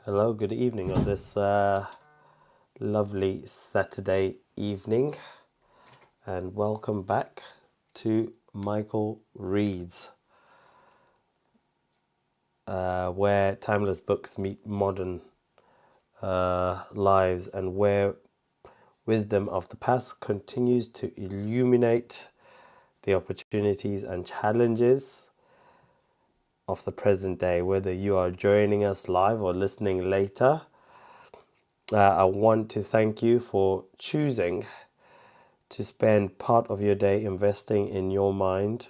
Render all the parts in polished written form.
Hello, good evening on this lovely Saturday evening, and welcome back to Michael Reads, where timeless books meet modern lives, and where wisdom of the past continues to illuminate the opportunities and challenges of the present day. Whether you are joining us live or listening later, I want to thank you for choosing to spend part of your day investing in your mind,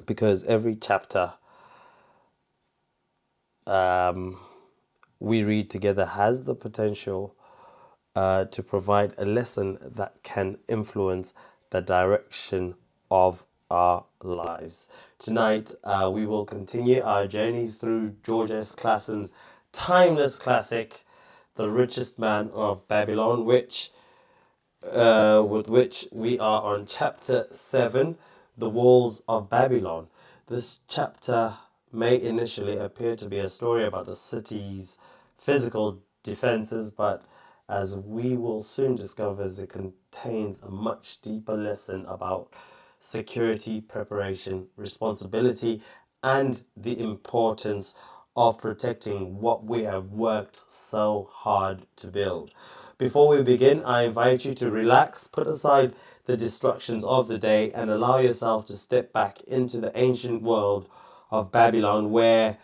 because every chapter we read together has the potential to provide a lesson that can influence the direction of our lives. Tonight, we will continue our journeys through George S. Clason's timeless classic, The Richest Man of Babylon, with which we are on chapter 7, The Walls of Babylon. This chapter may initially appear to be a story about the city's physical defenses, but as we will soon discover, it contains a much deeper lesson about security, preparation, responsibility, and the importance of protecting what we have worked so hard to build. Before we begin, I invite you to relax, put aside the distractions of the day, and allow yourself to step back into the ancient world of Babylon, where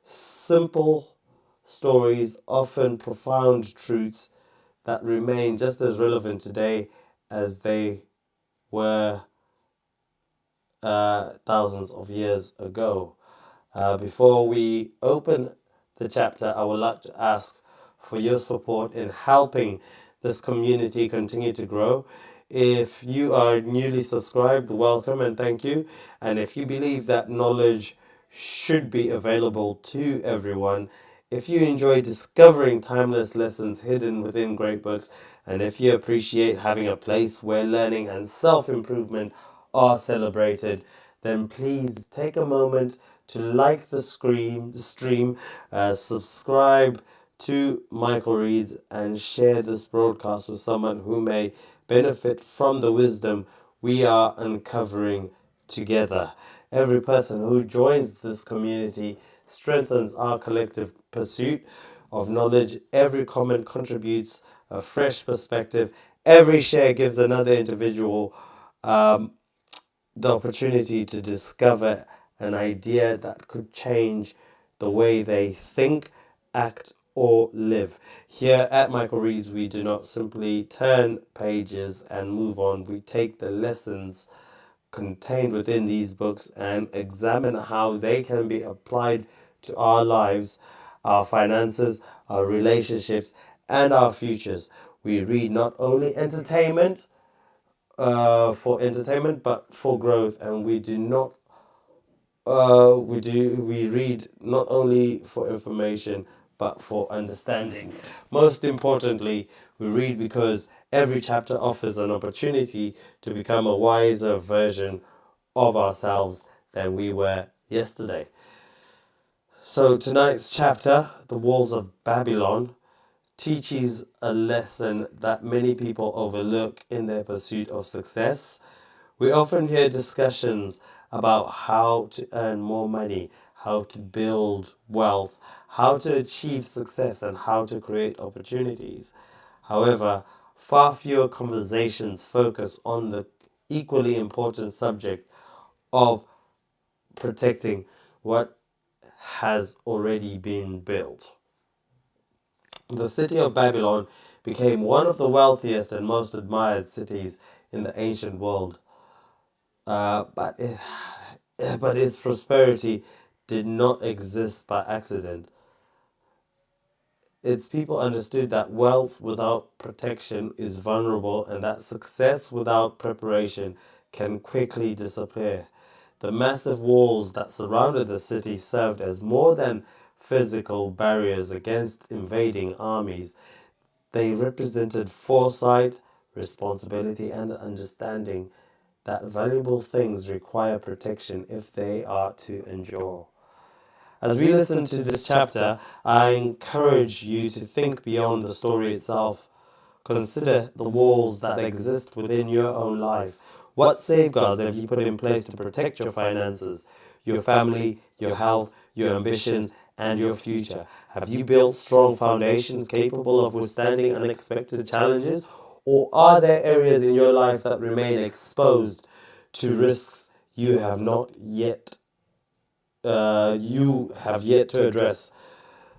simple stories, often profound truths that remain just as relevant today as they were thousands of years ago. Before we open the chapter, I would like to ask for your support in helping this community continue to grow. If you are newly subscribed, welcome and thank you. And if you believe that knowledge should be available to everyone, if you enjoy discovering timeless lessons hidden within great books, and if you appreciate having a place where learning and self-improvement are celebrated, then please take a moment to like the stream, subscribe to Michael Reads, and share this broadcast with someone who may benefit from the wisdom we are uncovering together. Every person who joins this community strengthens our collective pursuit of knowledge. Every comment contributes a fresh perspective. Every share gives another individual the opportunity to discover an idea that could change the way they think, act, or live. Here at Michael Reads, we do not simply turn pages and move on. We take the lessons contained within these books and examine how they can be applied to our lives, our finances, our relationships, and our futures. We read not only for entertainment, but for growth, and we read not only for information, but for understanding. Most importantly, we read because every chapter offers an opportunity to become a wiser version of ourselves than we were yesterday. So tonight's chapter, The Walls of Babylon, teaches a lesson that many people overlook in their pursuit of success. We often hear discussions about how to earn more money, how to build wealth, how to achieve success, and how to create opportunities. However, far fewer conversations focus on the equally important subject of protecting what has already been built. The city of Babylon became one of the wealthiest and most admired cities in the ancient world. But its prosperity did not exist by accident. Its people understood that wealth without protection is vulnerable, and that success without preparation can quickly disappear. The massive walls that surrounded the city served as more than physical barriers against invading armies. They represented foresight, responsibility, and the understanding that valuable things require protection if they are to endure. As we listen to this chapter, I encourage you to think beyond the story itself. Consider the walls that exist within your own life. What safeguards have you put in place to protect your finances, your family, your health, your ambitions, and your future? Have you built strong foundations capable of withstanding unexpected challenges? Or are there areas in your life that remain exposed to risks you have yet to address?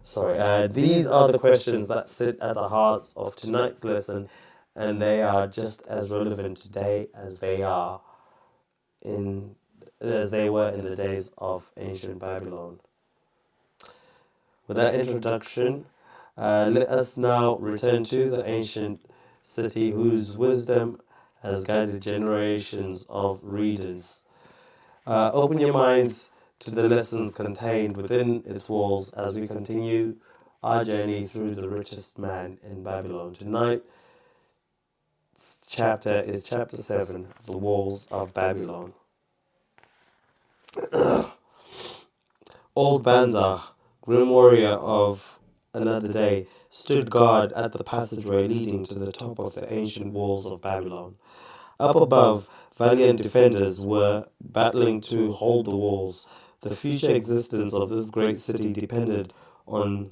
These are the questions that sit at the hearts of tonight's lesson, and they are just as relevant today in as they were in the days of ancient Babylon. With that introduction, let us now return to the ancient city whose wisdom has guided generations of readers. Open your minds to the lessons contained within its walls as we continue our journey through the richest man in Babylon. Tonight's chapter is chapter 7, The Walls of Babylon. Old Banzar, grim warrior of another day, stood guard at the passageway leading to the top of the ancient walls of Babylon. Up above, valiant defenders were battling to hold the walls. The future existence of this great city depended on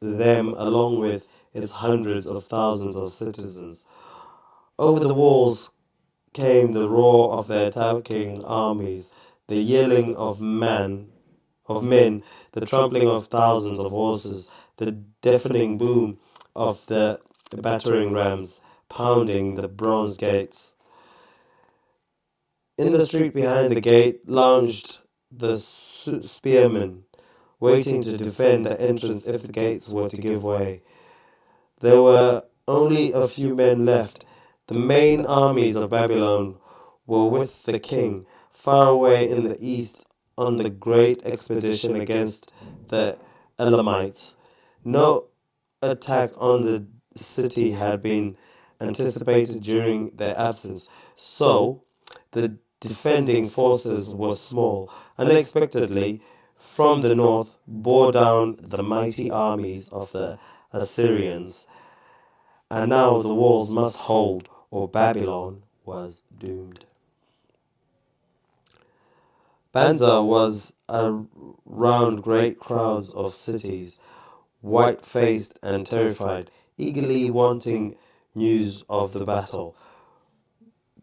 them along with its hundreds of thousands of citizens. Over the walls came the roar of the attacking armies, the yelling of men, the trampling of thousands of horses, the deafening boom of the battering rams pounding the bronze gates. In the street behind the gate lounged the spearmen, waiting to defend the entrance if the gates were to give way. There were only a few men left. The main armies of Babylon were with the king, far away in the east on the great expedition against the Elamites. No attack on the city had been anticipated during their absence, so the defending forces were small. Unexpectedly, from the north bore down the mighty armies of the Assyrians, and now the walls must hold, or Babylon was doomed. Banzar was around great crowds of cities, white-faced and terrified, eagerly wanting news of the battle.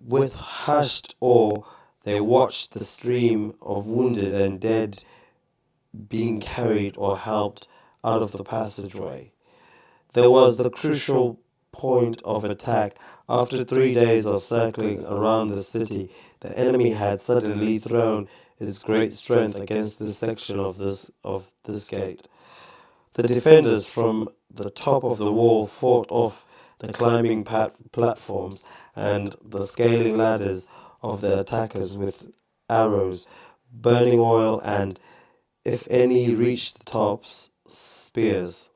With hushed awe, they watched the stream of wounded and dead being carried or helped out of the passageway. There was the crucial point of attack. After 3 days of circling around the city, the enemy had suddenly thrown its great strength against this section of this gate. The defenders from the top of the wall fought off the climbing platforms and the scaling ladders of the attackers with arrows, burning oil, and, if any reached the tops, spears.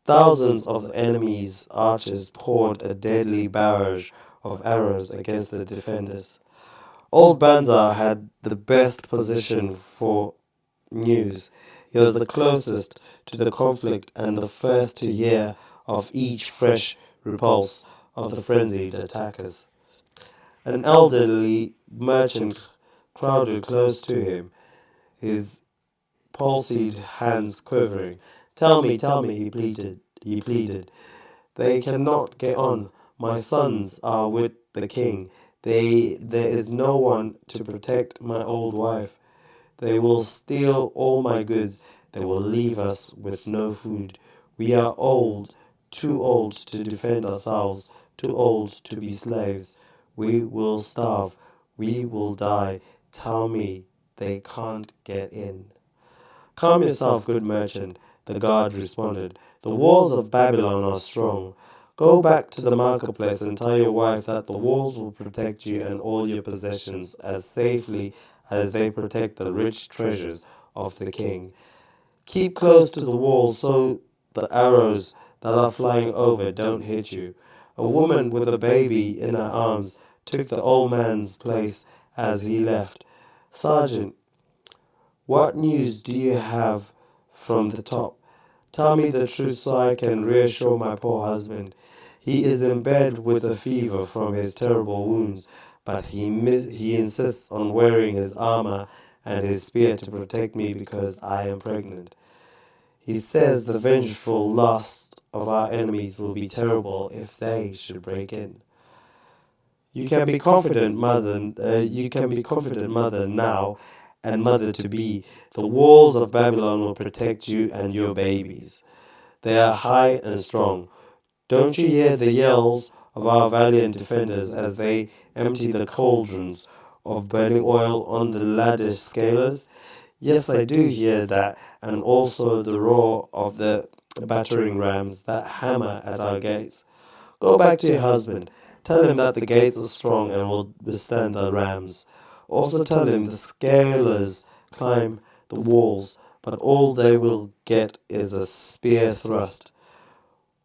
Thousands of the enemy's archers poured a deadly barrage of arrows against the defenders. Old Banzar had the best position for news. He was the closest to the conflict and the first to hear of each fresh repulse of the frenzied attackers. An elderly merchant crowded close to him, his palsied hands quivering. Tell me, he pleaded. They cannot get on. My sons are with the king. There is no one to protect my old wife. They will steal all my goods. They will leave us with no food. We are old, too old to defend ourselves, too old to be slaves. We will starve. We will die. Tell me they can't get in. Calm yourself, good merchant, the guard responded. The walls of Babylon are strong. Go back to the marketplace and tell your wife that the walls will protect you and all your possessions as safely as they protect the rich treasures of the king. Keep close to the walls so the arrows that are flying over don't hit you. A woman with a baby in her arms took the old man's place as he left. Sergeant, What news do you have from the top? Tell me the truth so I can reassure my poor husband. He is in bed with a fever from his terrible wounds, but he insists on wearing his armor and his spear to protect me because I am pregnant. He says the vengeful lust of our enemies will be terrible if they should break in. You can be confident, mother. You can be confident, mother now, and mother to be. The walls of Babylon will protect you and your babies. They are high and strong. Don't you hear the yells of our valiant defenders as they empty the cauldrons of burning oil on the lavish scalers? Yes, I do hear that, and also the roar of the battering rams that hammer at our gates. Go back to your husband. Tell him that the gates are strong and will withstand the rams. Also tell him the scalers climb the walls, but all they will get is a spear thrust.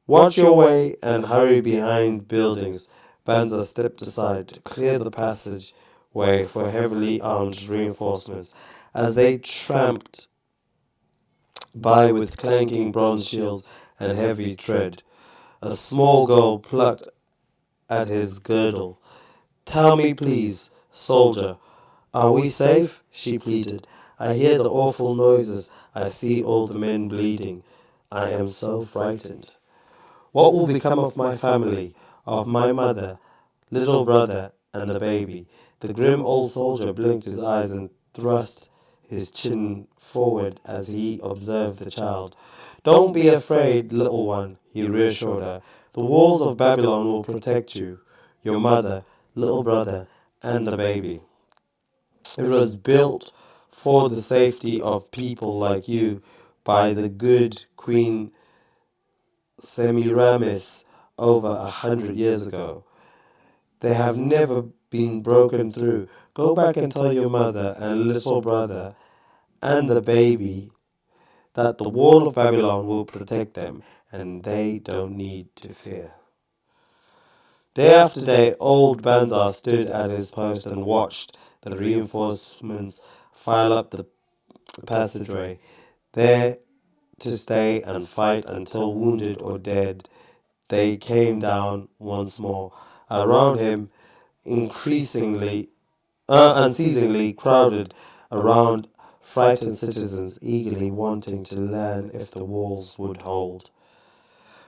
Watch your way and hurry behind buildings. Banzer stepped aside to clear the passageway for heavily armed reinforcements as they tramped by with clanking bronze shields and heavy tread. A small girl plucked at his girdle. Tell me, please, soldier, are we safe? She pleaded. I hear the awful noises. I see all the men bleeding. I am so frightened. What will become of my family, of my mother, little brother, and the baby? The grim old soldier blinked his eyes and thrust his chin forward as he observed the child. Don't be afraid, little one, he reassured her. The walls of Babylon will protect you, your mother, little brother, and the baby. It was built for the safety of people like you by the good Queen Semiramis over 100 years ago. They have never been broken through. Go back and tell your mother and little brother and the baby that the wall of Babylon will protect them and they don't need to fear. Day after day, old Banzar stood at his post and watched the reinforcements file up the passageway, there to stay and fight until wounded or dead they came down once more. Around him, unceasingly crowded around frightened citizens eagerly wanting to learn if the walls would hold.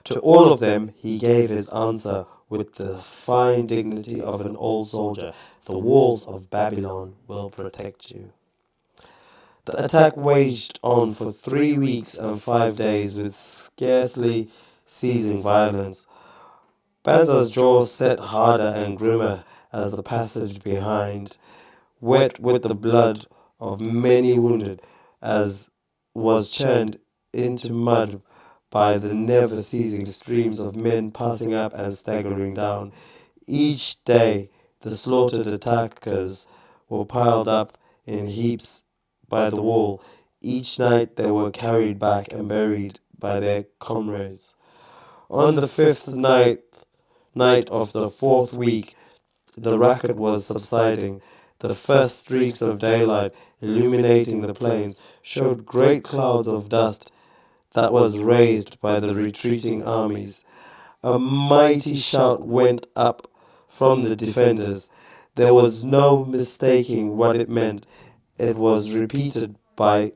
To all of them he gave his answer with the fine dignity of an old soldier. The walls of Babylon will protect you. The attack waged on for 3 weeks and 5 days with scarcely ceasing violence. Banzar's jaw set harder and grimmer as the passage behind, wet with the blood of many wounded, as was churned into mud by the never-ceasing streams of men passing up and staggering down. Each day the slaughtered attackers were piled up in heaps by the wall. Each night they were carried back and buried by their comrades. On the fifth night of the fourth week, the racket was subsiding. The first streaks of daylight illuminating the plains showed great clouds of dust that was raised by the retreating armies. A mighty shout went up from the defenders. There was no mistaking what it meant. It was repeated by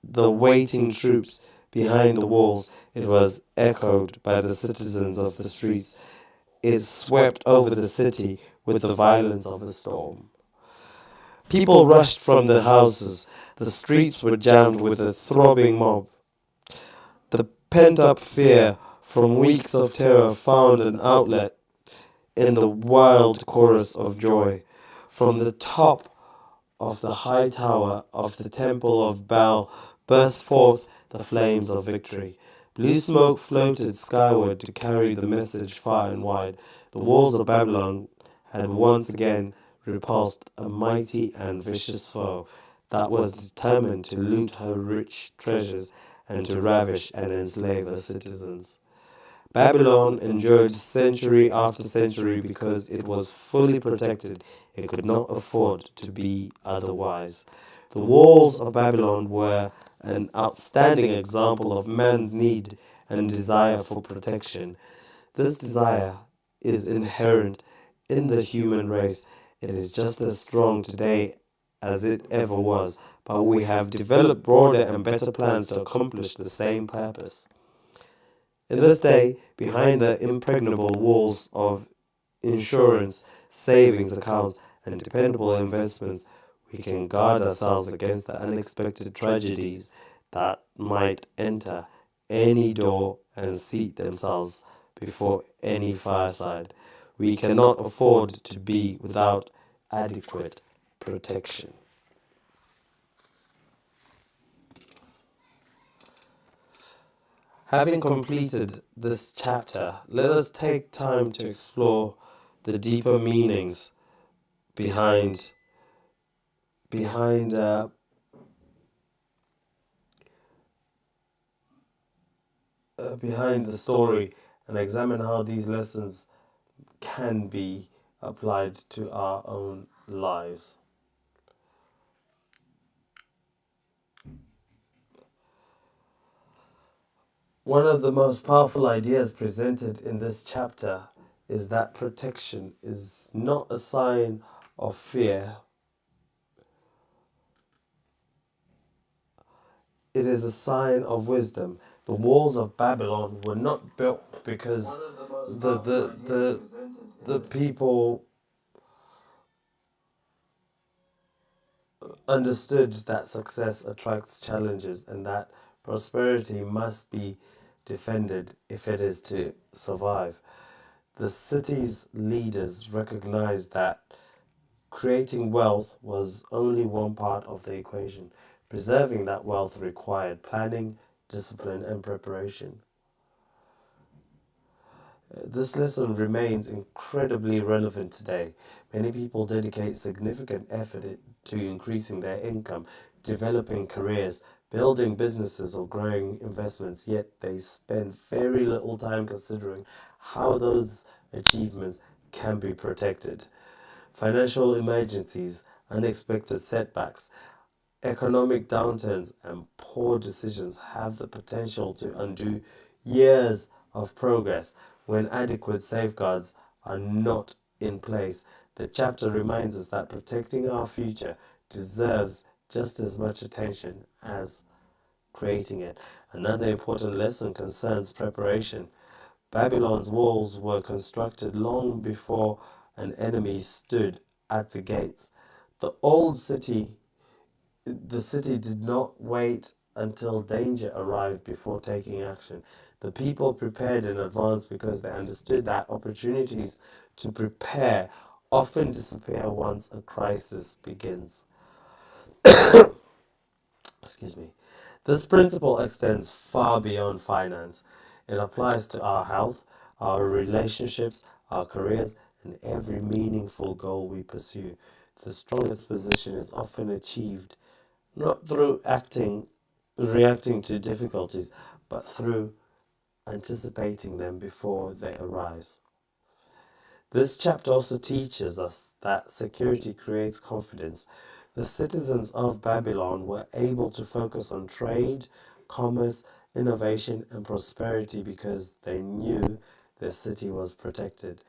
the waiting troops behind the walls. It was echoed by the citizens of the streets. It swept over the city with the violence of a storm. People rushed from the houses. The streets were jammed with a throbbing mob. The pent-up fear from weeks of terror found an outlet in the wild chorus of joy. From the top of the high tower of the temple of Baal burst forth the flames of victory. Blue smoke floated skyward to carry the message far and wide. The walls of Babylon had once again repulsed a mighty and vicious foe that was determined to loot her rich treasures and to ravish and enslave her citizens. Babylon endured century after century because it was fully protected. It could not afford to be otherwise. The walls of Babylon were an outstanding example of man's need and desire for protection. This desire is inherent in the human race. It is just as strong today as it ever was, but we have developed broader and better plans to accomplish the same purpose. In this day, behind the impregnable walls of insurance, savings accounts, and dependable investments, we can guard ourselves against the unexpected tragedies that might enter any door and seat themselves before any fireside. We cannot afford to be without adequate protection. Having completed this chapter, let us take time to explore the deeper meanings behind behind uh, behind the story and examine how these lessons can be applied to our own lives. One of the most powerful ideas presented in this chapter is that protection is not a sign of fear, it is a sign of wisdom. The walls of Babylon were not built because the people understood that success attracts challenges and that prosperity must be defended if it is to survive. The city's leaders recognized that creating wealth was only one part of the equation. Preserving that wealth required planning, discipline, and preparation. This lesson remains incredibly relevant today. Many people dedicate significant effort to increasing their income, developing careers, building businesses, or growing investments, yet they spend very little time considering how those achievements can be protected. Financial emergencies, unexpected setbacks, economic downturns, and poor decisions have the potential to undo years of progress when adequate safeguards are not in place. The chapter reminds us that protecting our future deserves just as much attention as creating it. Another important lesson concerns preparation. Babylon's walls were constructed long before an enemy stood at the gates. The city did not wait until danger arrived before taking action. The people prepared in advance because they understood that opportunities to prepare often disappear once a crisis begins. Excuse me. This principle extends far beyond finance. It applies to our health, our relationships, our careers, and every meaningful goal we pursue. The strongest position is often achieved not through reacting to difficulties, but through anticipating them before they arise. This chapter also teaches us that security creates confidence. The citizens of Babylon were able to focus on trade, commerce, innovation, and prosperity because they knew their city was protected.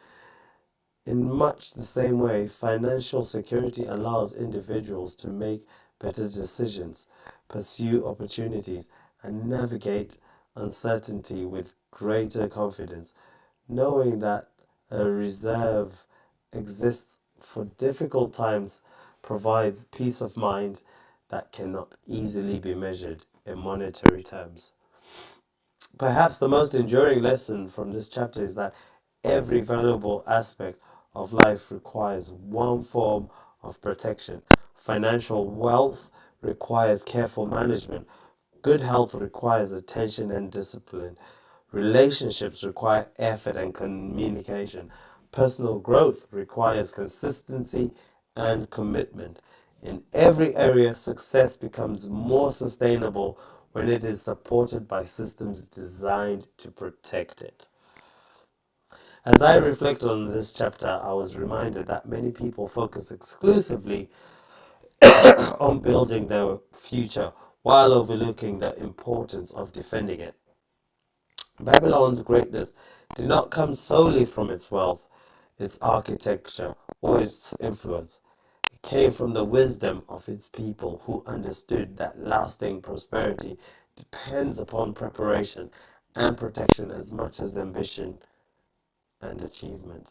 In much the same way, financial security allows individuals to make better decisions, pursue opportunities, and navigate uncertainty with greater confidence, knowing that a reserve exists for difficult times provides peace of mind that cannot easily be measured in monetary terms. Perhaps the most enduring lesson from this chapter is that every valuable aspect of life requires one form of protection. Financial wealth requires careful management. Good health requires attention and discipline. Relationships require effort and communication. Personal growth requires consistency and commitment. In every area, success becomes more sustainable when it is supported by systems designed to protect it. As I reflect on this chapter, I was reminded that many people focus exclusively on building their future while overlooking the importance of defending it. Babylon's greatness did not come solely from its wealth, its architecture, or its influence. It came from the wisdom of its people who understood that lasting prosperity depends upon preparation and protection as much as ambition and achievement.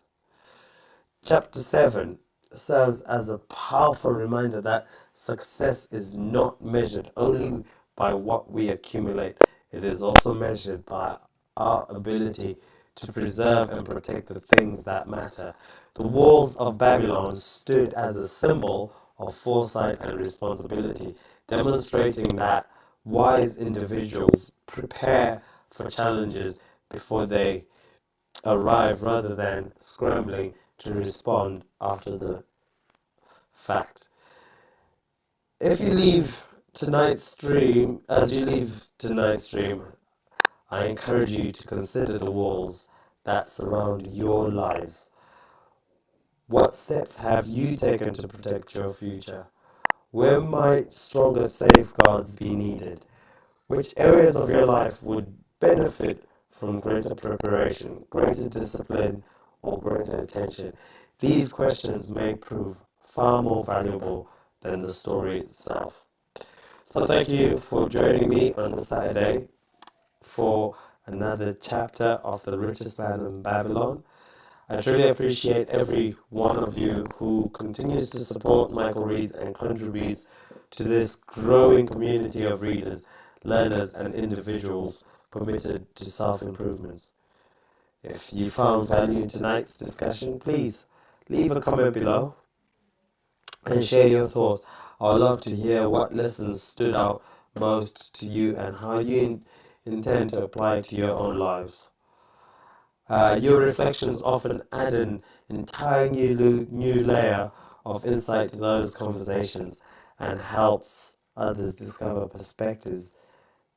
Chapter 7 serves as a powerful reminder that success is not measured only by what we accumulate, it is also measured by our ability to preserve and protect the things that matter. The walls of Babylon stood as a symbol of foresight and responsibility, demonstrating that wise individuals prepare for challenges before they arrive rather than scrambling to respond after the fact. If you leave tonight's stream, as you leave tonight's stream, I encourage you to consider the walls that surround your lives. What steps have you taken to protect your future? Where might stronger safeguards be needed? Which areas of your life would benefit from greater preparation, greater discipline, or greater attention? These questions may prove far more valuable than the story itself. So, thank you for joining me on the Saturday for another chapter of The Richest Man in Babylon. I truly appreciate every one of you who continues to support Michael Reads and contributes to this growing community of readers, learners, and individuals committed to self-improvement. If you found value in tonight's discussion, please leave a comment below and share your thoughts. I'd love to hear what lessons stood out most to you and how you intend to apply it to your own lives. Your reflections often add an entire new layer of insight to those conversations and helps others discover perspectives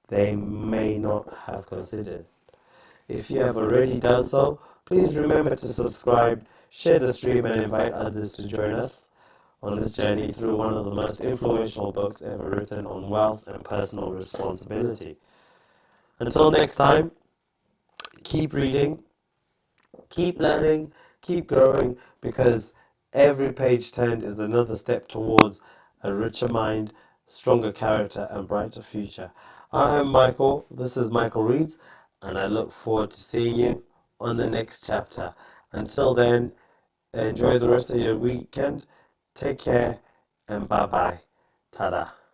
they may not have considered. If you have already done so, please remember to subscribe, share the stream, and invite others to join us on this journey through one of the most influential books ever written on wealth and personal responsibility. Until next time, keep reading, keep learning, keep growing, because every page turned is another step towards a richer mind, stronger character, and brighter future. I am Michael, this is Michael Reads, and I look forward to seeing you on the next chapter. Until then, enjoy the rest of your weekend, take care, and bye bye. Ta-da.